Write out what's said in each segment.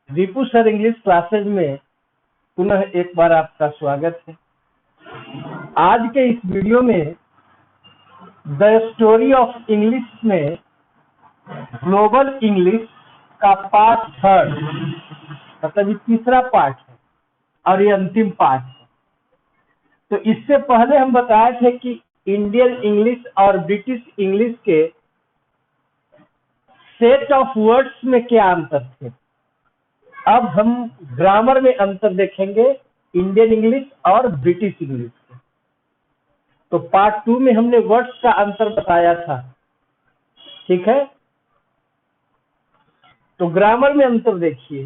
रिपु sir English classes में पुनः एक बार आपका स्वागत है। आज के इस वीडियो में द स्टोरी ऑफ इंग्लिश में ग्लोबल इंग्लिश का पार्ट 3 मतलब ये तीसरा पार्ट है और ये अंतिम पार्ट है। तो इससे पहले हम बताए थे कि इंडियन इंग्लिश और ब्रिटिश इंग्लिश के सेट ऑफ वर्ड्स में क्या अंतर थे। अब हम ग्रामर में अंतर देखेंगे इंडियन इंग्लिश और ब्रिटिश इंग्लिश के। तो पार्ट 2 में हमने वर्ड्स का अंतर बताया था, ठीक है। तो ग्रामर में अंतर देखिए,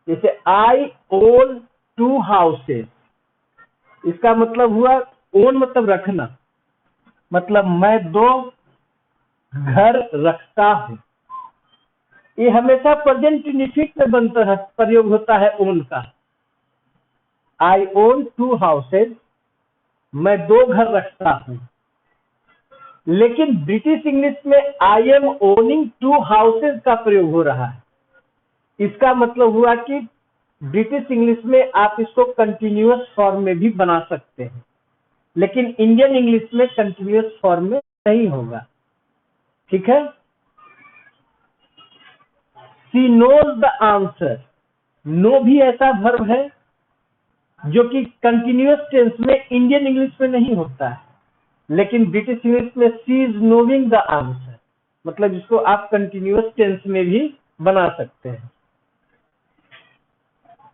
जैसे आई ओन 2 हाउसेस, इसका मतलब हुआ ओन मतलब रखना, मतलब मैं 2 घर रखता हूं। ये हमेशा प्रेजेंट इंडेफिनिट में बनता है, प्रयोग होता है ओन का। आई ओन 2 हाउसेज, मैं 2 घर रखता हूं। लेकिन ब्रिटिश इंग्लिश में आई एम ओनिंग 2 हाउसेज का प्रयोग हो रहा है। इसका मतलब हुआ कि ब्रिटिश इंग्लिश में आप इसको कंटिन्यूअस फॉर्म में भी बना सकते हैं, लेकिन इंडियन इंग्लिश में कंटिन्यूअस फॉर्म में नहीं होगा, ठीक है। She knows the answer, know भी ऐसा वर्ब है जो कि कंटिन्यूअस टेंस में इंडियन इंग्लिश में नहीं होता है, लेकिन ब्रिटिश इंग्लिश में she is knowing the answer, मतलब इसको आप कंटिन्यूअस टेंस में भी बना सकते हैं।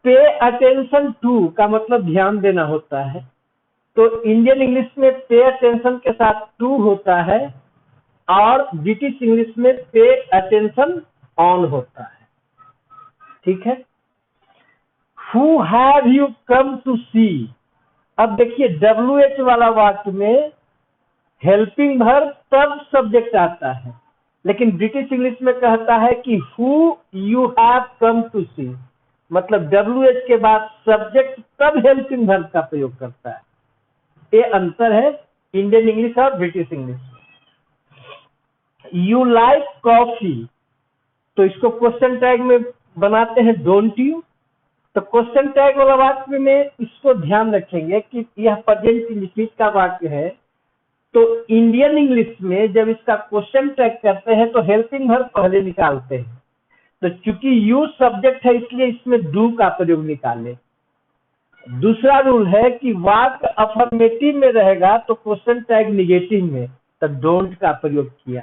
पे अटेंशन टू का मतलब ध्यान देना होता है, तो इंडियन इंग्लिश में पे अटेंशन के साथ टू होता है और ब्रिटिश इंग्लिश में पे अटेंशन ऑन होता है, ठीक है। Who have you come to see? अब देखिए WH वाला वाक्य में हेल्पिंग वर्ब तब सब्जेक्ट आता है, लेकिन ब्रिटिश इंग्लिश में कहता है कि who you have come to see, मतलब WH के बाद सब्जेक्ट तब हेल्पिंग वर्ब का प्रयोग करता है। ये अंतर है इंडियन इंग्लिश और ब्रिटिश इंग्लिश में। यू लाइक कॉफी, तो इसको क्वेश्चन टैग में बनाते हैं डोंट यू। तो क्वेश्चन टैग वाला वाक्य में इसको ध्यान रखेंगे कि यह प्रेजेंट इंडेफिनिट का वाक्य है, तो इंडियन इंग्लिश में जब इसका क्वेश्चन टैग करते हैं तो हेल्पिंग वर्ब पहले निकालते हैं। तो चूंकि यू सब्जेक्ट है इसलिए इसमें डू का प्रयोग निकाले। दूसरा रूल है कि वाक्य अफर्मेटिव में रहेगा तो क्वेश्चन टैग निगेटिव में, तो डोंट का प्रयोग किया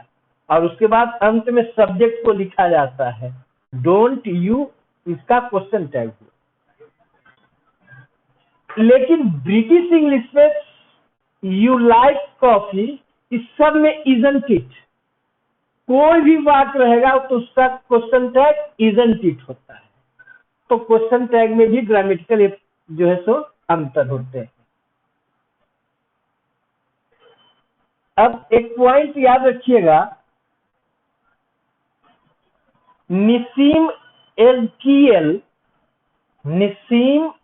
और उसके बाद अंत में सब्जेक्ट को लिखा जाता है डोंट यू, इसका क्वेश्चन टैग हुआ। लेकिन ब्रिटिश इंग्लिश में यू लाइक कॉफी, इस सब में इजंट इट, कोई भी वाक्य रहेगा तो उसका क्वेश्चन टैग इजंट इट होता है। तो क्वेश्चन टैग में भी ग्रामेटिकल जो है सो अंतर होते हैं। अब एक पॉइंट याद रखिएगा, निसीम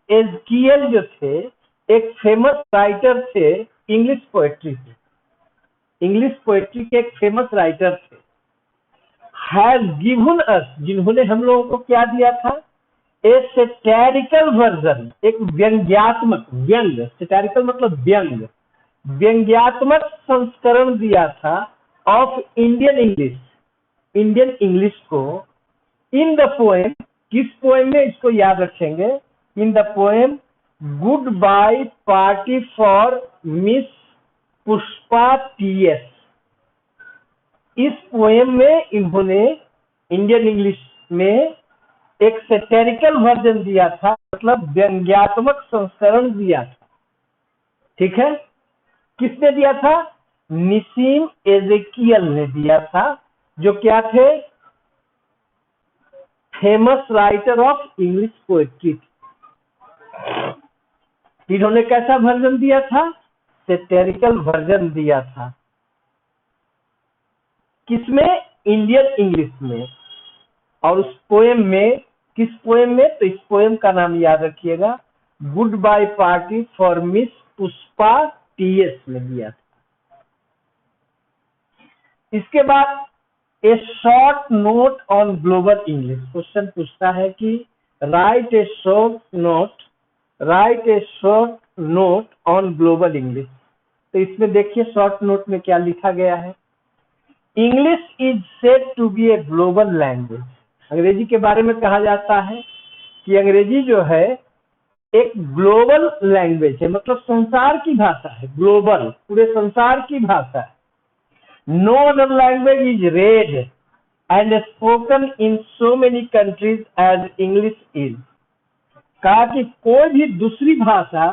एज़किएल जो थे एक फेमस राइटर थे, इंग्लिश पोएट्री के एक फेमस राइटर थे। हैज गिवन अस, जिन्होंने हम लोगों को क्या दिया था, ए सैटारिकल वर्जन, एक व्यंग्यात्मक, व्यंग, सैटारिकल मतलब व्यंग, व्यंग्यात्मक संस्करण दिया था ऑफ इंडियन इंग्लिश को इन द पोएम। किस पोएम में, इसको याद रखेंगे, in the poem good bye party for miss Pushpa T S. इस पोएम में इन्होंने इंडियन इंग्लिश में एक सैटारिकल वर्जन दिया था, मतलब व्यंग्यात्मक संस्करण दिया था, ठीक है। किसने दिया था, निसीम एज़किएल ने दिया था, जो क्या थे, famous writer of English poetry. इन्होंने कैसा वर्जन दिया था, सैटारिकल वर्जन दिया था। किसमें, इंडियन इंग्लिश में। और उस पोएम में, किस पोएम में, तो इस पोएम का नाम याद रखिएगा, good bye party for miss Pushpa T S में दिया था। इसके बाद a short note on global English, question पूछता है कि write a short note on global English. तो इसमें देखिए शॉर्ट नोट में क्या लिखा गया है। English is said to be a global language. अंग्रेजी के बारे में कहा जाता है कि अंग्रेजी जो है एक ग्लोबल लैंग्वेज है, मतलब संसार की भाषा है, ग्लोबल, पूरे संसार की भाषा है। No other language is read and spoken in so many countries as English is. कहा कि कोई भी दूसरी भाषा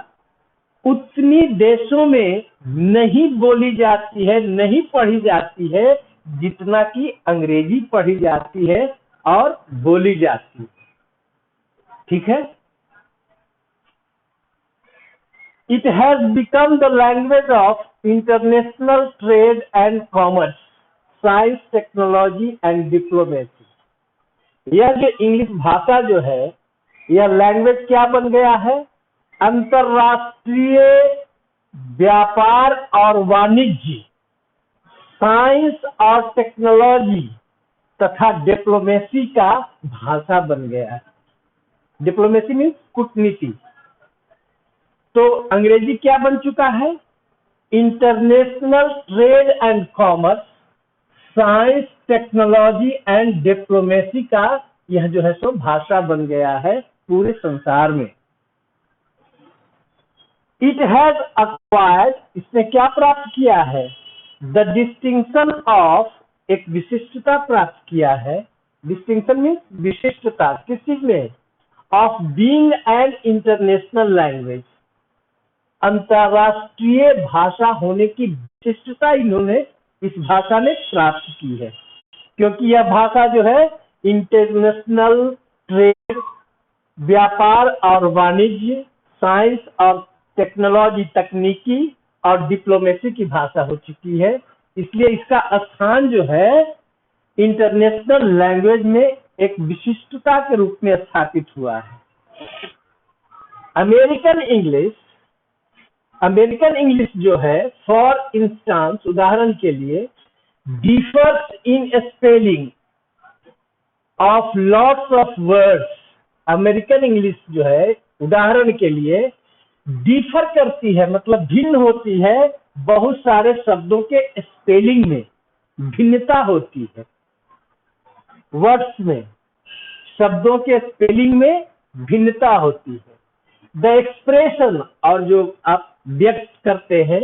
उतनी देशों में नहीं बोली जाती है, नहीं पढ़ी जाती है, जितना कि अंग्रेजी पढ़ी जाती है और बोली जाती है। ठीक है। It has become the language of international trade and commerce, science, technology and diplomacy. यह जो इंग्लिश भाषा जो है, यह लैंग्वेज क्या बन गया है? अंतरराष्ट्रीय व्यापार और वाणिज्य, साइंस और टेक्नोलॉजी तथा डिप्लोमेसी का भाषा बन गया है। डिप्लोमेसी मीन्स कूटनीति। तो अंग्रेजी क्या बन चुका है? International trade and commerce, science, technology and diplomacy का यह जो है सो भाषा बन गया है पूरे संसार में। इट हैज अक्वायर्ड, इसने क्या प्राप्त किया है? द डिस्टिंक्शन ऑफ, एक विशिष्टता प्राप्त किया है। डिस्टिंक्शन मीन्स विशिष्टता, किस चीज में? Of being an international language, अंतरराष्ट्रीय भाषा होने की विशिष्टता इन्होंने इस भाषा ने प्राप्त की है, क्योंकि यह भाषा जो है इंटरनेशनल ट्रेड, व्यापार और वाणिज्य, साइंस और टेक्नोलॉजी, तकनीकी और डिप्लोमेसी की भाषा हो चुकी है। इसलिए इसका स्थान जो है इंटरनेशनल लैंग्वेज में एक विशिष्टता के रूप में स्थापित हुआ है। अमेरिकन इंग्लिश जो है, फॉर इंस्टांस, उदाहरण के लिए, differs in spelling of lots of words. American English जो है उदाहरण के लिए डिफर करती है, मतलब भिन्न होती है, बहुत सारे शब्दों के स्पेलिंग में भिन्नता होती है। वर्ड्स में, शब्दों के स्पेलिंग में भिन्नता होती है। द एक्सप्रेशन, और जो आप व्यक्त करते हैं,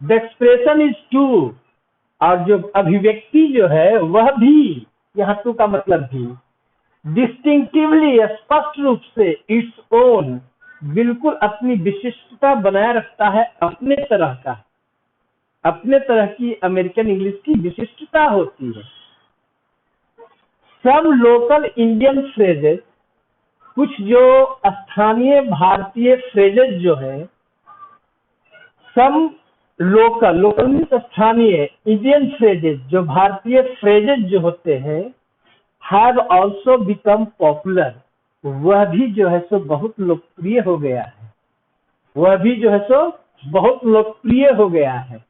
द एक्सप्रेशन इज टू, और जो अभिव्यक्ति जो है वह भी, यहाँ टू का मतलब भी, डिस्टिंक्टिवली, स्पष्ट रूप से, इट्स ओन, बिल्कुल अपनी विशिष्टता बनाए रखता है, अपने तरह का, अपने तरह की अमेरिकन इंग्लिश की विशिष्टता होती है। सम लोकल इंडियन फ्रेजेस, कुछ जो स्थानीय भारतीय फ्रेजेस जो है, सम लोकल मीन्स स्थानीय, इंडियन फ्रेजेस, जो भारतीय फ्रेजेस जो होते हैं, हैव ऑल्सो बिकम पॉपुलर, वह भी जो है सो बहुत लोकप्रिय हो गया है, वह भी जो है सो बहुत लोकप्रिय हो गया है।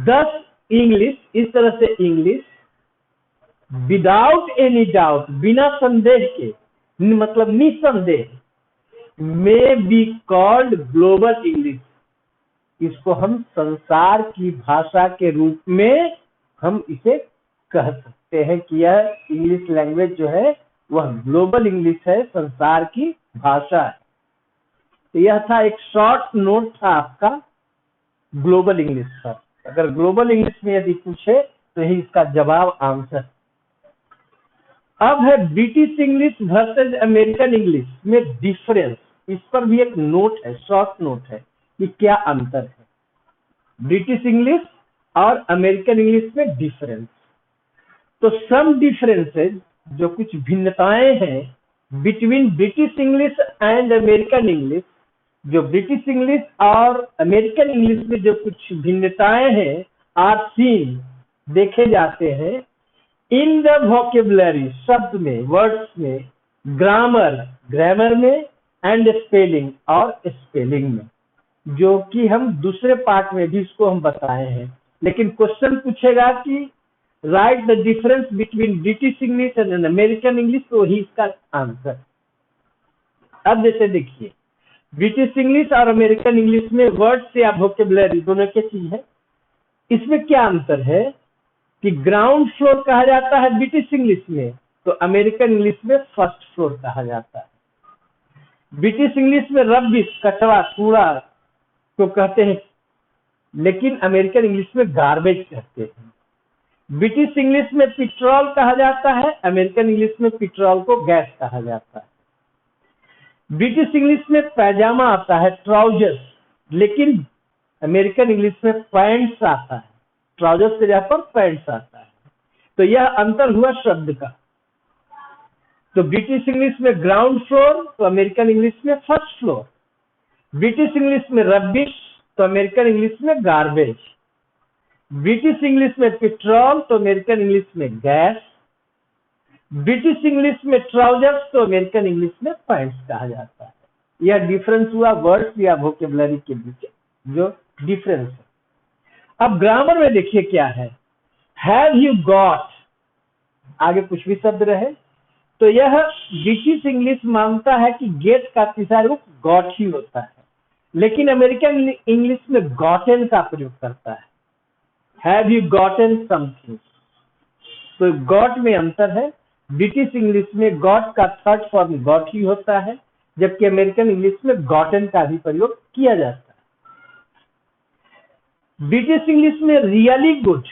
दस इंग्लिश, इस तरह से इंग्लिश, विदाउट एनी डाउट, बिना संदेह के, मतलब निसंदेह, may be called global English, इसको हम संसार की भाषा के रूप में हम इसे कह सकते हैं कि यह इंग्लिश लैंग्वेज जो है वह ग्लोबल इंग्लिश है, संसार की भाषा है। तो यह था एक शॉर्ट नोट था आपका ग्लोबल इंग्लिश पर। अगर ग्लोबल इंग्लिश में यदि पूछे तो ही इसका जवाब आंसर। अब है British English versus American English में डिफरेंस। इस पर भी एक नोट है, शॉर्ट नोट है कि क्या अंतर है ब्रिटिश इंग्लिश और अमेरिकन इंग्लिश में डिफरेंस। तो सम डिफरेंसेज, जो कुछ भिन्नताएं हैं between British English and American English, जो ब्रिटिश इंग्लिश और अमेरिकन इंग्लिश में जो कुछ भिन्नताएं हैं, आर सीन, देखे जाते हैं, इन द वोकेबुलरी, शब्द में, वर्ड्स में, ग्रामर में, एंड स्पेलिंग, और स्पेलिंग में, जो कि हम दूसरे पार्ट में भी इसको हम बताए हैं। लेकिन क्वेश्चन पूछेगा कि right the difference between British English and American English, तो ही इसका आंसर। अब जैसे देखिए, ब्रिटिश इंग्लिश और अमेरिकन इंग्लिश में वर्ड्स या वोकेबुलरी दोनों की चीज है। इसमें क्या अंतर है कि ग्राउंड फ्लोर कहा जाता है ब्रिटिश इंग्लिश में, तो अमेरिकन इंग्लिश में फर्स्ट फ्लोर कहा जाता है। ब्रिटिश इंग्लिश में रबिश, कचरा, कूड़ा को कहते हैं, लेकिन अमेरिकन इंग्लिश में गार्बेज कहते हैं। ब्रिटिश इंग्लिश में पेट्रोल कहा जाता है, अमेरिकन इंग्लिश में पेट्रोल को गैस कहा जाता है। ब्रिटिश इंग्लिश में पैजामा आता है, ट्राउजर्स, लेकिन अमेरिकन इंग्लिश में पैंट्स आता है, ट्राउजर्स के जगह पर पैंट्स आता है। तो यह अंतर हुआ शब्द का। तो ब्रिटिश इंग्लिश में ग्राउंड फ्लोर, तो अमेरिकन इंग्लिश में फर्स्ट फ्लोर। ब्रिटिश इंग्लिश में रबिश, तो अमेरिकन इंग्लिश में गार्बेज। ब्रिटिश इंग्लिश में पेट्रोल, तो अमेरिकन इंग्लिश में गैस। ब्रिटिश इंग्लिश में ट्राउजर्स, तो अमेरिकन इंग्लिश में पैंट्स कहा जाता है। यह डिफरेंस हुआ वर्ड्स या वोकेबुलरी के बीच जो डिफरेंस है। अब ग्रामर में देखिए क्या है, हैव यू गॉट, आगे कुछ भी शब्द रहे तो यह ब्रिटिश इंग्लिश मानता है कि गेट का तीसरा रूप गॉट ही होता है, लेकिन अमेरिकन इंग्लिश में गॉटन का प्रयोग करता है। हैव यू गॉटन समथिंग, तो गॉट में अंतर है। ब्रिटिश इंग्लिश में गॉट का थर्ड फॉर्म गॉट ही होता है, जबकि अमेरिकन इंग्लिश में गॉटन का भी प्रयोग किया जाता है। ब्रिटिश इंग्लिश में रियली गुड,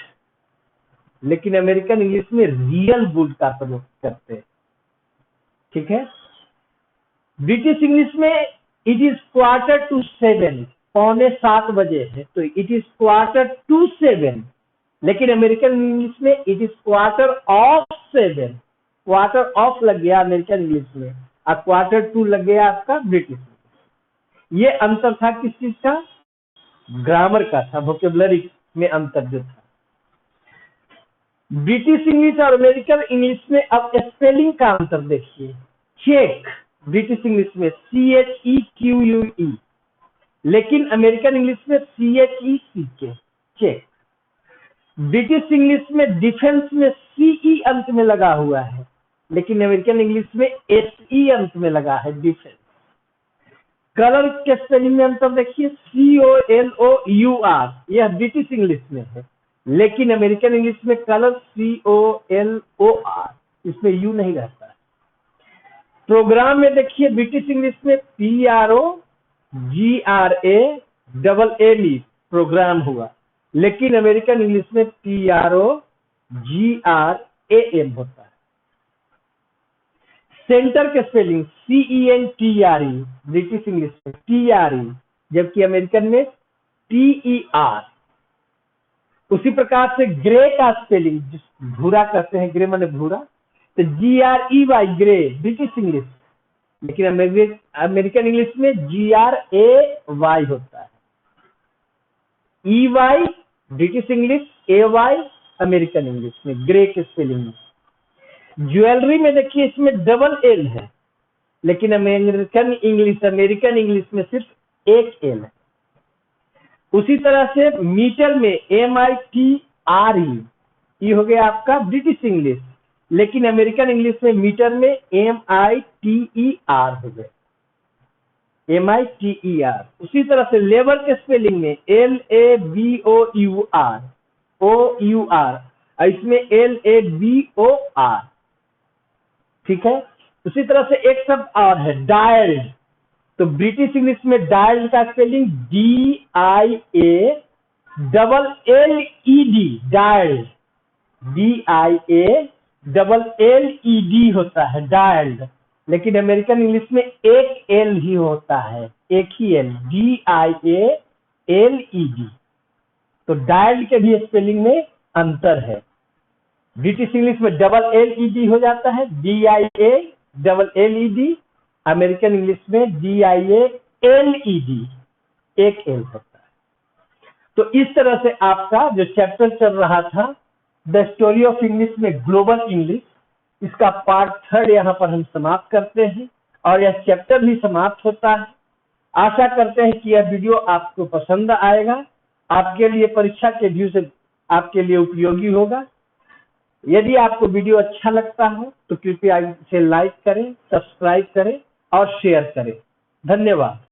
लेकिन अमेरिकन इंग्लिश में रियल गुड का प्रयोग करते हैं। ठीक है। ब्रिटिश इंग्लिश में इट इज 6:45, 6:45 बजे है, तो इट इज 6:45, लेकिन अमेरिकन इंग्लिश में इट इज 7:15, क्वार्टर ऑफ लग गया अमेरिकन इंग्लिश में, और 1/4 लग गया आपका ब्रिटिश में। ये अंतर था किस चीज का, ग्रामर का था, वोकेबुलरी में अंतर जो था। ब्रिटिश इंग्लिश और अमेरिकन इंग्लिश में अब स्पेलिंग का अंतर देखिए। चेक ब्रिटिश इंग्लिश में CHEQUE, लेकिन अमेरिकन इंग्लिश में CHECK, चेक। ब्रिटिश इंग्लिश में डिफेंस में CE अंत में लगा हुआ है, लेकिन अमेरिकन इंग्लिश में SE अंत में लगा है, डिफेंस। कलर के स्पेलिंग में अंतर देखिए, COLOUR, यह ब्रिटिश इंग्लिश में है, लेकिन अमेरिकन इंग्लिश में कलर COLOR, इसमें यू नहीं रहता है। प्रोग्राम में देखिए, ब्रिटिश इंग्लिश में PROGRAMME प्रोग्राम हुआ, लेकिन अमेरिकन इंग्लिश में PROGRAM होता है। सेंटर के स्पेलिंग CENTRE, ब्रिटिश इंग्लिश में TRE, जबकि अमेरिकन में TER। उसी प्रकार से ग्रे का स्पेलिंग, भूरा कहते हैं, ग्रे माने भूरा, तो GREY, ग्रे ब्रिटिश इंग्लिश, लेकिन अमेरिकन इंग्लिश में GRAY होता है। EY British English, AY American English में, ग्रे के स्पेलिंग में। ज्वेलरी में देखिए, इसमें डबल L है, लेकिन अमेरिकन इंग्लिश में सिर्फ एक L है। उसी तरह से मीटर में MITRE, ये हो गया आपका ब्रिटिश इंग्लिश, लेकिन अमेरिकन इंग्लिश में मीटर में MITER हो गया, MITER। उसी तरह से लेबर के स्पेलिंग में LABOUR, इसमें LABOR। ठीक है। उसी तरह से एक शब्द और है, डायल्ड, तो ब्रिटिश इंग्लिश में डायल्ड का स्पेलिंग DIALLED, डायल्ड, DIALLED होता है, डायल्ड, लेकिन अमेरिकन इंग्लिश में एक L ही होता है, एक ही L, DIALED। तो डायल्ड के भी स्पेलिंग में अंतर है। ब्रिटिश इंग्लिश में डबल LED हो जाता है, DIALLED, अमेरिकन इंग्लिश में DIALED, एक L होता है। तो इस तरह से आपका जो चैप्टर चल रहा था, द स्टोरी ऑफ इंग्लिश में ग्लोबल इंग्लिश, इसका पार्ट 3 यहाँ पर हम समाप्त करते हैं और यह चैप्टर भी समाप्त होता है। आशा करते हैं कि यह वीडियो आपको पसंद आएगा, आपके लिए परीक्षा के व्यू से आपके लिए उपयोगी होगा। यदि आपको वीडियो अच्छा लगता हो तो कृपया इसे लाइक करें, सब्सक्राइब करें और शेयर करें। धन्यवाद।